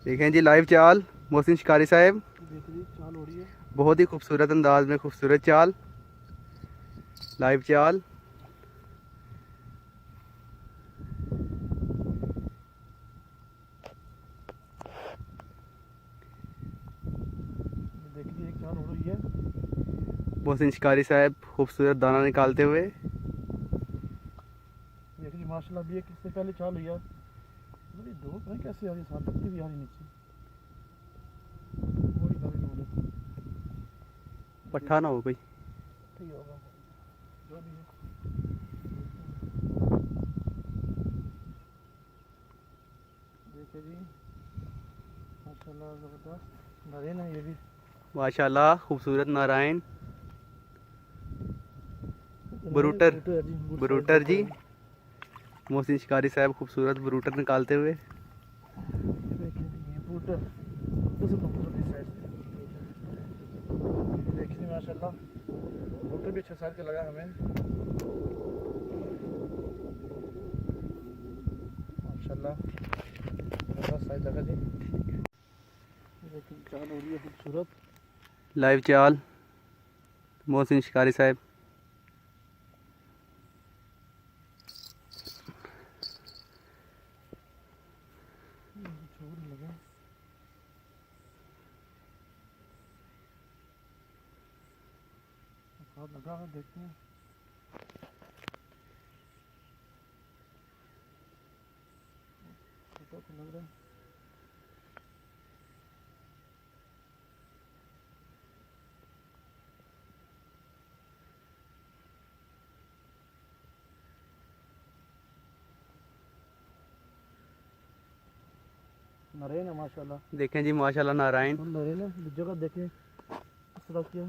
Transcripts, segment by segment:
देखें जी लाइव चाल मोहसिन शिकारी साहब, देखिए चाल हो रही है। बहुत ही खूबसूरत अंदाज में खूबसूरत चाल, लाइव चाल। देखिए एक चाल हो रही है। मोहसिन शिकारी साहब खूबसूरत दाना निकालते हुए। देखिए माशाल्लाह भी एक इससे पहले चाल हुई है। बड़ी धूप है, कैसे आ रही साथ तकती भी आ रही नीचे। बड़ी बड़ी धूप है। पट्ठा ना हो कोई। ठीक होगा जो भी है। देखिए जी माशाल्लाह ज़बरदस्त नरेन है ये भी। माशाल्लाह खूबसूरत नारायण नरेन ब्रूटर। बूटे है जी, बूट साइज ब्रूटर बूटे जी, है जी। मोहसिन शिकारी साहब खूबसूरत ब्रूटर निकालते हुए। देखिए जी ये बूट दूसरे कंप्यूटर की साइड से। देखिए माशाल्लाह बूटे भी अच्छा साइज का लगा हमें माशाल्लाह। ज़बरदस्त साइज लगा जी। देखिए चाल हो रही है खूबसूरत। लाइव चाल मोहसिन शिकारी साहब। छोड़ लगा हाथ लगा है, देखते हैं। छोटा तो लग रहा है। नरेन है माशाल्लाह। देखें जी माशाल्लाह नारायण। नरेन है जगह देखें इस तरह की है।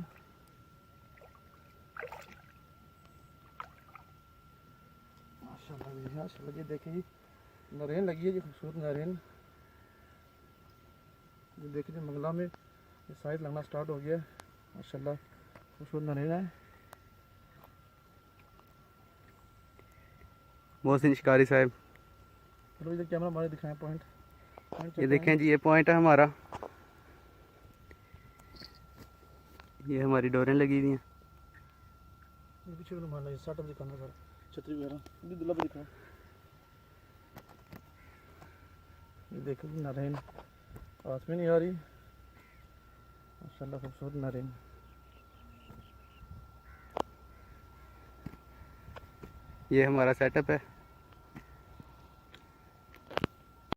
माशाल्लाह माशाल्लाह ये देखें जी नरेन लगी है जी, खूबसूरत नरेन। ये देखिए जी मंगला में ये साइज लगना स्टार्ट हो गया है माशाल्लाह। खूबसूरत नरेन है। मोहसिन शिकारी साहब, चलो इधर कैमरा हमारे दिखाएं पॉइंट पॉइंट ये चेक करें। देखें जी ये पॉइंट है हमारा। ये हमारी डोरें लगी हुई हैं। ये पीछे वाला मान लीजिए सेटअप दिखाना सर, छतरी वगैरह ये दुल्ला भी दिखाओ। ये देखो जी नरेन हाथ में नहीं आ रही माशाल्लाह, खूबसूरत नरेन। ये हमारा सेटअप है।